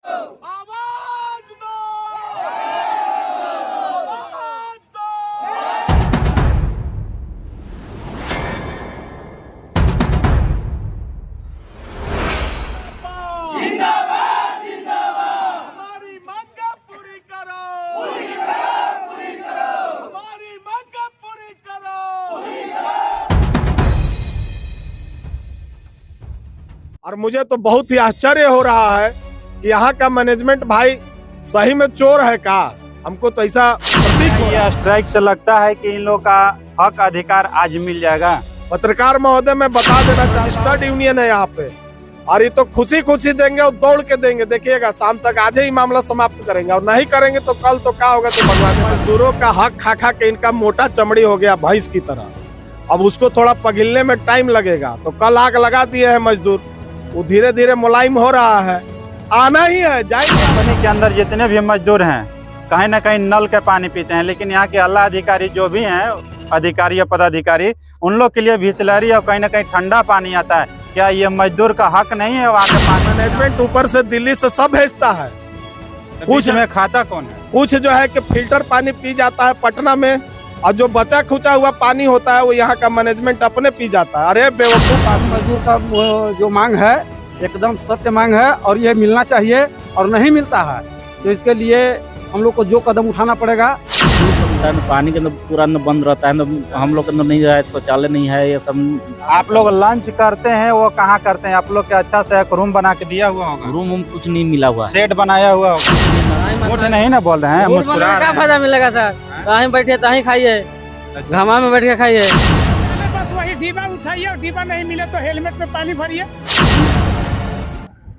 आवाज दो, आवाज दो। जिंदाबाद जिंदाबाद, हमारी मांग पूरी करो, पूरी करो, हमारी मांग पूरी करो। और मुझे तो बहुत ही आश्चर्य हो रहा है कि यहाँ का मैनेजमेंट भाई सही में चोर है का? हमको तो ऐसा प्रतीक हो रहा है। ये स्ट्राइक से लगता है कि इन लोग का हक अधिकार आज मिल जाएगा। पत्रकार महोदय, मैं बता देना चाहता हूं, स्टड यूनियन है यहाँ पे, और ये तो खुशी खुशी देंगे और दौड़ के देंगे। देखिएगा शाम तक आज ही मामला समाप्त करेंगे, और नहीं करेंगे तो कल तो क्या होगा तो भगवान। मजदूरों का हक खा खा के इनका मोटा चमड़ी हो गया भैंस की तरह। अब उसको थोड़ा पघिलने में टाइम लगेगा। तो कल आग लगा दिए है मजदूर, वो धीरे धीरे मुलायम हो रहा है, आना ही है, जाएंगे। कंपनी के अंदर जितने भी मजदूर हैं कहीं ना कहीं नल के पानी पीते हैं, लेकिन यहाँ के आला अधिकारी जो भी हैं, अधिकारी या पदाधिकारी, उन लोग के लिए बिसलरी और कहीं ना कहीं ठंडा पानी आता है। क्या ये मजदूर का हक नहीं है? वहाँ के पानी मैनेजमेंट ऊपर से दिल्ली से सब भेजता है, कुछ में खाता कौन है? कुछ जो है कि फिल्टर पानी पी जाता है पटना में, और जो बचा खुचा हुआ पानी होता है वो यहाँ का मैनेजमेंट अपने पी जाता है। अरे बेवकूफ आदमी। मजदूर का जो मांग है एकदम सत्य मांग है, और ये मिलना चाहिए और नहीं मिलता है, तो इसके लिए हम लोग को जो कदम उठाना पड़ेगा। पानी के अंदर पूरा न बंद रहता है, हम लोग के अंदर नहीं है, शौचालय नहीं है, ये सब। आप लोग लंच करते हैं, वो कहाँ करते हैं? आप लोग के अच्छा से एक रूम बना के दिया हुआ होगा, रूम कुछ नहीं मिला हुआ है। सेट बनाया हुआ होगा। झूठ नहीं ना बोल रहे हैं, मुस्कुरा रहे क्या हैं। फायदा मिलेगा सर? कहीं बैठे तहीं खाइए, घामा में बैठ के खाइए। बस वही डिब्बा उठाइए, और डिब्बा नहीं मिले तो हेलमेट में पानी भरिए।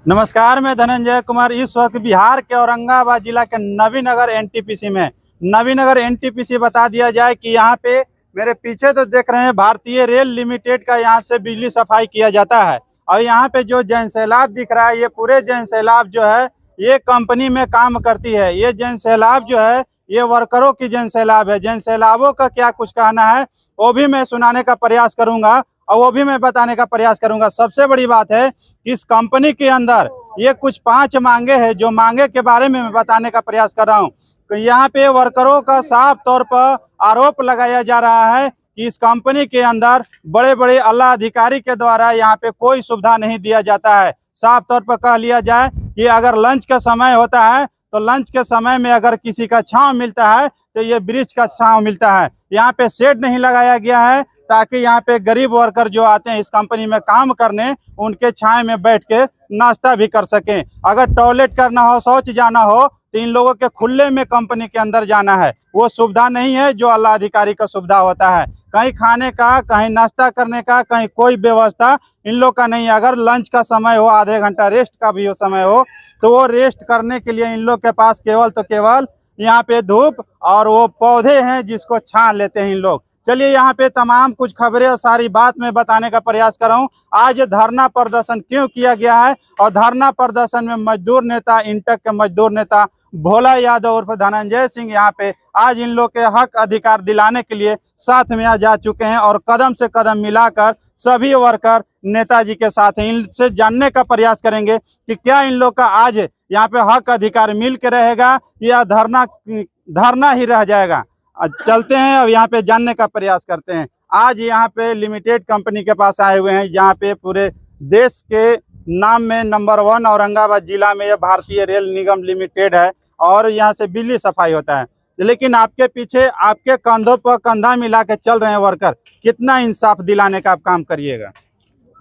नमस्कार, मैं धनंजय कुमार। इस वक्त बिहार के औरंगाबाद जिला के नवीनगर एनटीपीसी में, नवीनगर एनटीपीसी बता दिया जाए कि यहाँ पे मेरे पीछे तो देख रहे हैं भारतीय रेल लिमिटेड का यहाँ से बिजली सफाई किया जाता है। और यहाँ पे जो जन सैलाब दिख रहा है, ये पूरे जन सैलाब जो है ये कंपनी में काम करती है। ये जन सैलाब जो है ये वर्करों की जन सैलाब है। जन सैलाबों का क्या कुछ कहना है वो भी मैं सुनाने का प्रयास करूंगा, और वो भी मैं बताने का प्रयास करूंगा। सबसे बड़ी बात है कि इस कंपनी के अंदर ये कुछ 5 मांगे हैं, जो मांगे के बारे में मैं बताने का प्रयास कर रहा हूं। तो यहाँ पे वर्करों का साफ तौर पर आरोप लगाया जा रहा है कि इस कंपनी के अंदर बड़े बड़े आला अधिकारी के द्वारा यहाँ पे कोई सुविधा नहीं दिया जाता है। साफ तौर पर कह लिया जाए कि अगर लंच का समय होता है तो लंच के समय में अगर किसी का छांव मिलता है तो ये वृक्ष का छांव मिलता है। यहाँ पे शेड नहीं लगाया गया है ताकि यहाँ पे गरीब वर्कर जो आते हैं इस कंपनी में काम करने, उनके छाए में बैठ के नाश्ता भी कर सकें। अगर टॉयलेट करना हो, शौच जाना हो, तो इन लोगों के खुले में कंपनी के अंदर जाना है। वो सुविधा नहीं है जो आला अधिकारी का सुविधा होता है। कहीं खाने का, कहीं नाश्ता करने का, कहीं कोई व्यवस्था इन लोग का नहीं है। अगर लंच का समय हो, आधे घंटा रेस्ट का भी हो समय हो, तो वो रेस्ट करने के लिए इन लोग के पास केवल तो केवल यहाँ पे धूप और वो पौधे हैं जिसको छान लेते हैं इन लोग। चलिए यहाँ पे तमाम कुछ खबरें और सारी बात मैं बताने का प्रयास कर रहा हूँ। आज धरना प्रदर्शन क्यों किया गया है, और धरना प्रदर्शन में मजदूर नेता, इंटक के मजदूर नेता भोला यादव उर्फ धनंजय सिंह यहाँ पे आज इन लोग के हक अधिकार दिलाने के लिए साथ में आ जा चुके हैं, और कदम से कदम मिलाकर सभी वर्कर नेताजी के साथ हैं। इनसे जानने का प्रयास करेंगे कि क्या इन लोग का आज यहाँ पे हक अधिकार मिल के रहेगा या धरना ही रह जाएगा। चलते हैं अब यहाँ पे जानने का प्रयास करते हैं। आज यहाँ पे लिमिटेड कंपनी के पास आए हुए हैं, जहाँ पे पूरे देश के नाम में नंबर 1 औरंगाबाद जिला में यह भारतीय रेल निगम लिमिटेड है, और यहाँ से बिजली सफाई होता है। लेकिन आपके पीछे, आपके कंधों पर कंधा मिला के चल रहे हैं वर्कर। कितना इंसाफ दिलाने का आप काम करिएगा?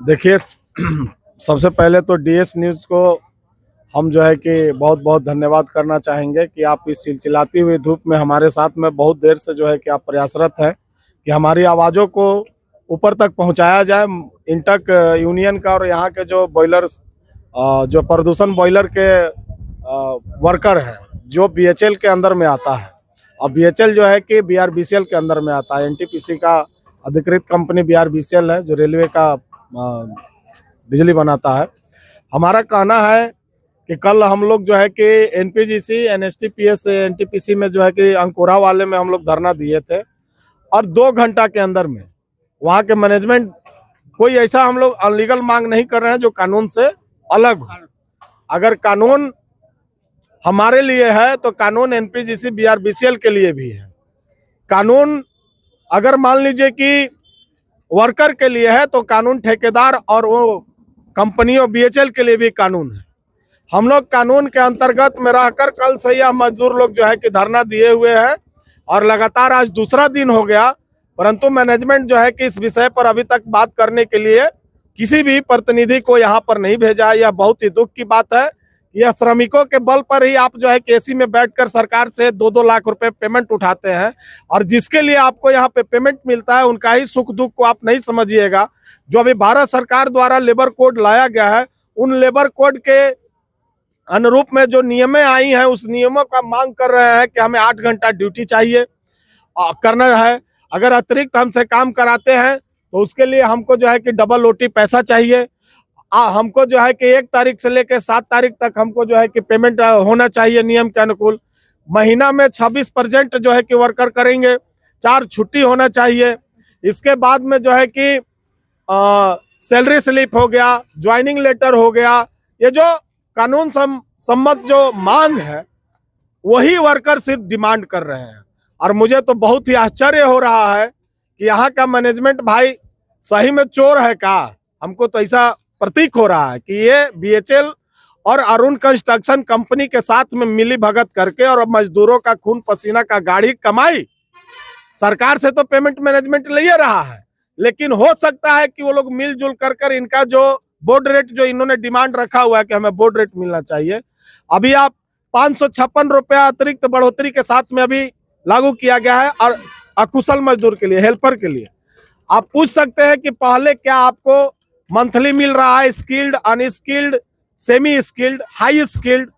देखिए, सबसे पहले तो डीएस न्यूज़ को हम जो है कि बहुत बहुत धन्यवाद करना चाहेंगे कि आप इस चिलचिलाती हुई धूप में हमारे साथ में बहुत देर से जो है कि आप प्रयासरत हैं कि हमारी आवाज़ों को ऊपर तक पहुंचाया जाए। इंटक यूनियन का और यहाँ के जो बॉयलर्स, जो प्रदूषण बॉयलर के वर्कर हैं, जो बीएचएल के अंदर में आता है, और बीएचएल जो है कि बीआरबीसीएल के अंदर में आता है। एनटीपीसी का अधिकृत कंपनी बीआरबीसीएल है, जो रेलवे का बिजली बनाता है। हमारा कहना है कि कल हम लोग जो है कि एनपीजीसी, एनएसटीपीएस, एनटीपीसी में जो है कि अंकुरा वाले में हम लोग धरना दिए थे, और 2 घंटा के अंदर में वहाँ के मैनेजमेंट कोई ऐसा हम लोग अनलीगल मांग नहीं कर रहे हैं जो कानून से अलग हो। अगर कानून हमारे लिए है तो कानून एनपीजीसी बीआरबीसीएल के लिए भी है। कानून अगर मान लीजिए कि वर्कर के लिए है तो कानून ठेकेदार और वो कंपनियों बीएचएल के लिए भी कानून है। हम लोग कानून के अंतर्गत में रहकर कल से यह मजदूर लोग जो है कि धरना दिए हुए हैं और लगातार आज दूसरा दिन हो गया, परंतु मैनेजमेंट जो है कि इस विषय पर अभी तक बात करने के लिए किसी भी प्रतिनिधि को यहाँ पर नहीं भेजा है। यह बहुत ही दुख की बात है। यह श्रमिकों के बल पर ही आप जो है कि एसी में बैठकर सरकार से 2-2 लाख रुपए पेमेंट उठाते हैं और जिसके लिए आपको यहाँ पे पेमेंट मिलता है उनका ही सुख दुख को आप नहीं समझिएगा। जो अभी भारत सरकार द्वारा लेबर कोड लाया गया है, उन लेबर कोड के अनुरूप में जो नियमें आई हैं उस नियमों का मांग कर रहे हैं कि हमें 8 घंटा ड्यूटी चाहिए करना है। अगर अतिरिक्त हमसे काम कराते हैं तो उसके लिए हमको जो है कि डबल ओटी पैसा चाहिए। हमको जो है कि 1 तारीख से लेकर 7 तारीख तक हमको जो है कि पेमेंट होना चाहिए नियम के अनुकूल। महीना में 26% जो है कि वर्कर करेंगे, 4 छुट्टी होना चाहिए। इसके बाद में जो है कि सैलरी स्लिप हो गया, ज्वाइनिंग लेटर हो गया। ये जो कानून सम्मत जो मांग है वही वर्कर सिर्फ डिमांड कर रहे हैं और मुझे तो बहुत ही आश्चर्य हो रहा है कि यहाँ का मैनेजमेंट भाई सही में चोर है का। हमको तो ऐसा प्रतीक हो रहा है कि ये बीएचएल और अरुण कंस्ट्रक्शन कंपनी के साथ में मिली भगत करके और मजदूरों का खून पसीना का गाढ़ी कमाई सरकार से तो पेमेंट मैनेजमेंट ले रहा है, लेकिन हो सकता है कि वो लोग मिलजुल कर इनका जो बोर्ड रेट जो इन्होंने डिमांड रखा हुआ है कि हमें बोर्ड रेट मिलना चाहिए, अभी आप 556 रुपया अतिरिक्त बढ़ोतरी के साथ में अभी लागू किया गया है और अकुशल मजदूर के लिए, हेल्पर के लिए। आप पूछ सकते हैं कि पहले क्या आपको मंथली मिल रहा है skilled, unskilled, semi skilled, high skilled,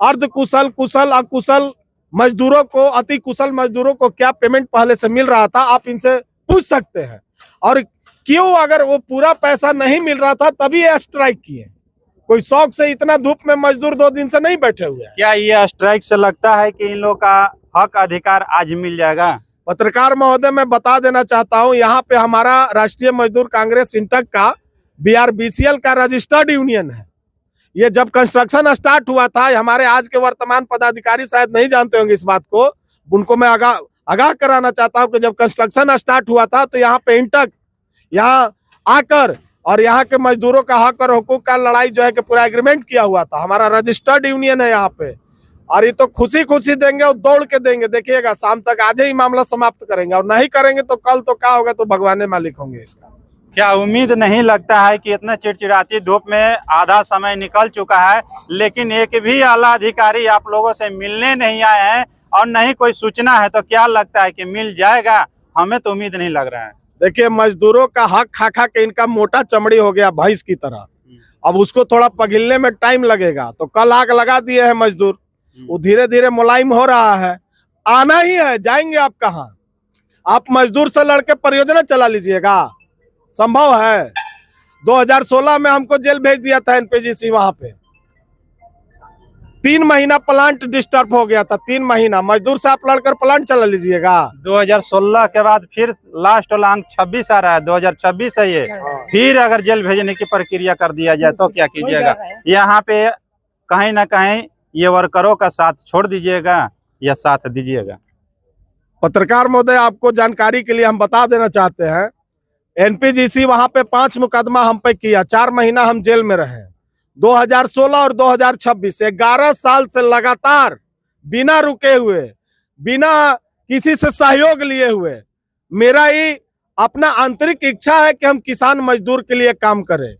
अर्ध कुशल, कुशल, अकुशल मजदूरों को, अति कुशल मजदूरों को क्या पेमेंट पहले से मिल रहा था, आप इनसे पूछ सकते हैं। और क्यों अगर वो पूरा पैसा नहीं मिल रहा था तभी ये स्ट्राइक किए। कोई शौक से इतना धूप में मजदूर 2 दिन से नहीं बैठे हुए हैं। क्या ये स्ट्राइक से लगता है कि इन लोगों का हक अधिकार आज मिल जाएगा? पत्रकार महोदय मैं बता देना चाहता हूं, यहाँ पे हमारा राष्ट्रीय मजदूर कांग्रेस इंटक का बीआरबीसीएल का रजिस्टर्ड यूनियन है। ये जब कंस्ट्रक्शन स्टार्ट हुआ था, हमारे आज के वर्तमान पदाधिकारी शायद नहीं जानते होंगे इस बात को, उनको मैं आगाह कराना चाहता हूं कि जब कंस्ट्रक्शन स्टार्ट हुआ था तो यहाँ पे इंटक यहाँ आकर और यहाँ के मजदूरों का हक और हुकूक का लड़ाई जो है कि पूरा एग्रीमेंट किया हुआ था। हमारा रजिस्टर्ड यूनियन है यहाँ पे और ये तो खुशी खुशी देंगे और दौड़ के देंगे। देखिएगा शाम तक आज ही मामला समाप्त करेंगे और नहीं करेंगे तो कल तो क्या होगा तो भगवान मालिक होंगे इसका। क्या उम्मीद नहीं लगता है कि इतना चिड़चिड़ाती धूप में आधा समय निकल चुका है लेकिन एक भी आला अधिकारी आप लोगों से मिलने नहीं आए हैं और नहीं कोई सूचना है, तो क्या लगता है कि मिल जाएगा? हमें तो उम्मीद नहीं लग रहा है। देखिए मजदूरों का हक खा खा के इनका मोटा चमड़ी हो गया भैंस की तरह। अब उसको थोड़ा पघिलने में टाइम लगेगा। तो कल आग लगा दिए हैं मजदूर, वो धीरे धीरे मुलायम हो रहा है। आना ही है, जाएंगे आप कहाँ? आप मजदूर से लड़के परियोजना चला लीजिएगा? संभव है? 2016 में हमको जेल भेज दिया था एनपीजीसी। वहां पे 3 महीना प्लांट डिस्टर्ब हो गया था। 3 महीना मजदूर से आप लड़कर प्लांट चला लीजिएगा? 2016 के बाद फिर लास्ट वाला अंक 26 आ रहा है, 2026 है ये। फिर अगर जेल भेजने की प्रक्रिया कर दिया जाए तो क्या कीजिएगा? यहाँ पे कहीं ना कहीं ये वर्करों का साथ छोड़ दीजिएगा या साथ दीजिएगा? पत्रकार महोदय आपको जानकारी के लिए हम बता देना चाहते हैं, एनपीजीसी वहां पे 5 मुकदमा हम पे किया, 4 महीना हम जेल में रहे। 2016 और 2026 11 साल से लगातार बिना रुके हुए, बिना किसी से सहयोग लिए हुए, मेरा ही अपना आंतरिक इच्छा है कि हम किसान मजदूर के लिए काम करें।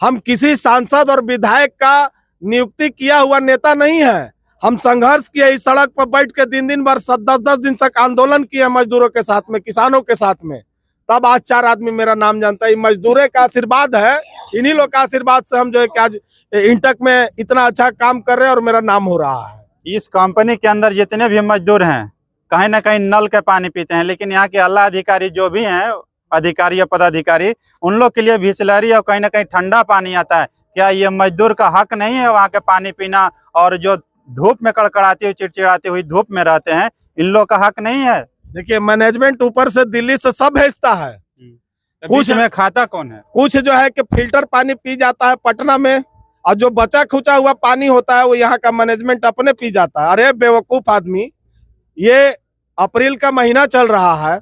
हम किसी सांसद और विधायक का नियुक्ति किया हुआ नेता नहीं है। हम संघर्ष किए, इस सड़क पर बैठ के दिन भर 10-10 दिन तक आंदोलन किए मजदूरों के साथ में, किसानों के साथ में, तब आज 4 आदमी मेरा नाम जानता है। मजदूरों का आशीर्वाद है, इन्हीं लोग का आशीर्वाद से हम जो है कि आज इंटक में इतना अच्छा काम कर रहे हैं और मेरा नाम हो रहा है। इस कंपनी के अंदर जितने भी मजदूर हैं कहीं ना कहीं नल के पानी पीते हैं, लेकिन यहाँ के आला अधिकारी जो भी हैं, अधिकारी या पदाधिकारी, उन लोग के लिए बिसलरी और कहीं ना कहीं ठंडा पानी आता है। क्या ये मजदूर का हक नहीं है वहाँ के पानी पीना? और जो धूप में कड़कड़ाती हुई चिड़चिड़ाती हुई धूप में रहते हैं, इन लोग का हक नहीं है? देखिए मैनेजमेंट ऊपर से दिल्ली से सब भेजता है, कुछ में खाता कौन है? कुछ जो है कि फिल्टर पानी पी जाता है पटना में और जो बचा खुचा हुआ पानी होता है वो यहाँ का मैनेजमेंट अपने पी जाता है। अरे बेवकूफ आदमी, ये अप्रैल का महीना चल रहा है,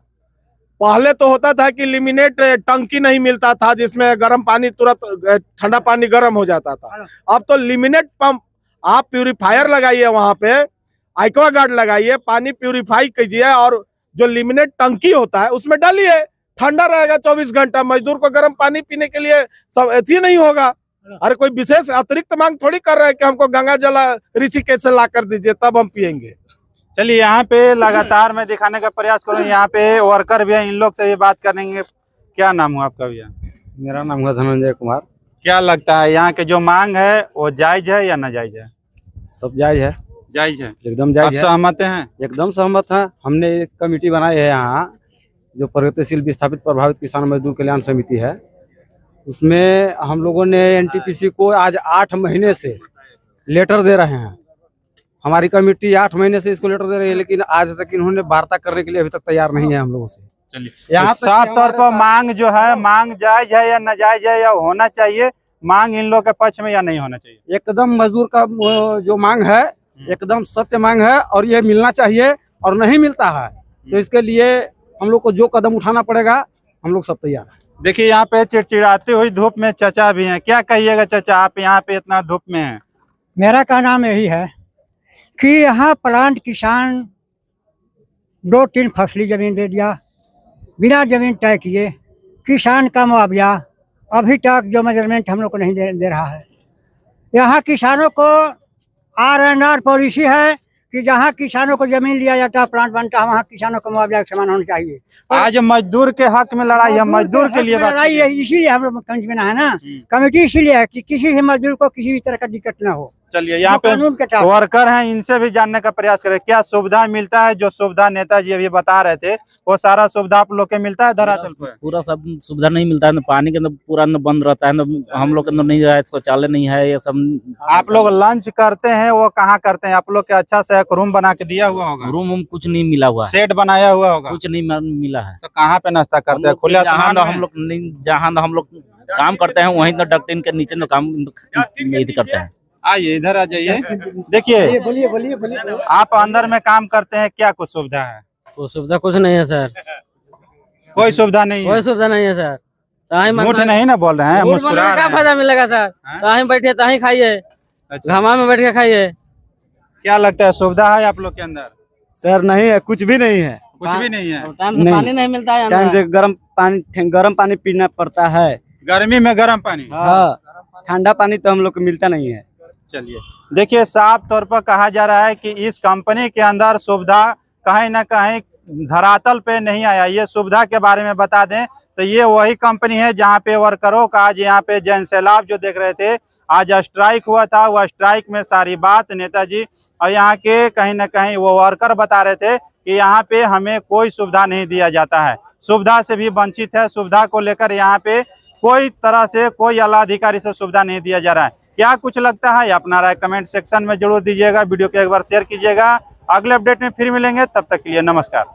पहले तो होता था कि लिमिनेट टंकी नहीं मिलता था जिसमें गर्म पानी तुरंत ठंडा पानी गर्म हो जाता था। अब तो लिमिनेट पंप, आप प्यूरिफायर लगाइए, वहां पे एक्वागार्ड लगाइए, पानी प्यूरिफाई कीजिए और जो लिमिनेट टंकी होता है उसमें डालिए, ठंडा रहेगा 24 घंटा। मजदूर को गर्म पानी पीने के लिए सब ऐसी नहीं होगा। अरे कोई विशेष अतिरिक्त मांग थोड़ी कर रहे हैं कि हमको गंगा जल ऋषिकेश से ला कर दीजिए तब हम पियेंगे। चलिए यहाँ पे लगातार मैं दिखाने का प्रयास करूँ, यहाँ पे वर्कर भी हैं, इन लोग से भी बात करेंगे। क्या नाम हुआ आपका भैया? मेरा नाम हुआ धनंजय कुमार। क्या लगता है यहाँ के जो मांग है वो जायज है या नाजायज है? सब जायज है, जायज है, एकदम आप जायज है, सहमत हैं? एकदम सहमत है। हमने एक कमेटी बनाई है यहाँ, जो प्रगतिशील विस्थापित प्रभावित किसान मजदूर कल्याण समिति है। उसमें हम लोगों ने एनटीपीसी को आज 8 महीने से लेटर दे रहे हैं। हमारी कमेटी 8 महीने से इसको लेटर दे रही है, लेकिन आज तक इन्होंने वार्ता करने के लिए अभी तक तैयार नहीं है हम लोगों से। चलिए, यहाँ तो साफ तौर पर मांग जो है, मांग जायज है या नाजायज है, या होना चाहिए मांग इन लोग के पक्ष में या नहीं होना चाहिए? एकदम मजदूर का जो मांग है एकदम सत्य मांग है और ये मिलना चाहिए और नहीं मिलता है, तो इसके लिए हम लोग को जो कदम उठाना पड़ेगा हम लोग सब तैयार हैं। देखिए यहाँ पे चिड़चिड़ाती हुई धूप में चाचा भी हैं। क्या कहिएगा चाचा, आप यहाँ पे इतना धूप में हैं? मेरा कहना यही है कि यहाँ प्लांट किसान 2-3 फसली जमीन दे दिया, बिना जमीन तय किए किसान का मुआवजा अभी तक जो मेजरमेंट हम लोग को नहीं दे रहा है। यहाँ किसानों को R&R पॉलिसी है कि जहाँ किसानों को जमीन लिया जाता है, प्लांट बनता है, वहाँ किसानों को मुआवजा एक समान होना चाहिए। आज मजदूर के हक में लड़ाई है, मजदूर के लिए बात लड़ाई है, इसीलिए हम लोग कमेटी बना है ना। कमेटी इसीलिए है कि किसी भी मजदूर को किसी भी तरह का दिक्कत ना हो। चलिए, यहाँ पे कानून के तहत वर्कर हैं, इनसे भी जानने का प्रयास करें। क्या सुविधा मिलता है? जो सुविधा नेताजी अभी बता रहे थे वो सारा सुविधा आप लोग के मिलता है धरातल पे? पूरा सब सुविधा नहीं मिलता है, न पानी के अंदर पूरा न बंद रहता है, न हम लोग के अंदर नहीं है, शौचालय नहीं है, ये सब। आप लोग लंच करते हैं वो कहाँ करते हैं? आप लोग के अच्छा से एक रूम बना के दिया हुआ होगा, रूम कुछ नहीं मिला हुआ है, सेट बनाया हुआ होगा, कुछ नहीं मिला है। तो कहाँ पे नाश्ता करते हैं? खुले आसमान हम लोग नहीं, जहाँ हम लोग काम करते हैं वहीं तो डक्टिन के नीचे तो काम यही करते हैं। आइए, इधर आ जाइए। देखिए, बोलिए। आप अंदर में काम करते हैं, क्या कुछ सुविधा है? कोई सुविधा कुछ नहीं है सर, कोई सुविधा नहीं कोई है? सुविधा नहीं है सर। झूठ नहीं ना बोल रहे हैं, मुस्कुरा रहे क्या हैं। फायदा मिलेगा सर? कहीं बैठे तहीं खाइए, अच्छा, घामा में बैठ के खाइए। क्या लगता है सुविधा है आप लोग के अंदर? सर नहीं है, कुछ भी नहीं है, कुछ भी नहीं है। टाइम से नहीं। पानी नहीं मिलता है टाइम अंदर। से गर्म पानी पीना पड़ता है। गर्मी में गर्म पानी? हाँ, ठंडा पानी तो हम लोग को मिलता नहीं है। चलिए, देखिए साफ तौर पर कहा जा रहा है कि इस कंपनी के अंदर सुविधा कहीं ना कहीं धरातल पे नहीं आया। ये सुविधा के बारे में बता दें तो ये वही कंपनी है जहां पे वर्करों का आज यहाँ पे जन सैलाब जो देख रहे थे, आज स्ट्राइक हुआ था। वह स्ट्राइक में सारी बात नेताजी और यहाँ के कहीं ना कहीं वो वर्कर बता रहे थे कि यहाँ पे हमें कोई सुविधा नहीं दिया जाता है, सुविधा से भी वंचित है। सुविधा को लेकर यहाँ पे कोई तरह से कोई आला अधिकारी से सुविधा नहीं दिया जा रहा है। क्या कुछ लगता है अपना राय कमेंट सेक्शन में जरूर दीजिएगा। वीडियो को एक बार शेयर कीजिएगा। अगले अपडेट में फिर मिलेंगे, तब तक के लिए नमस्कार।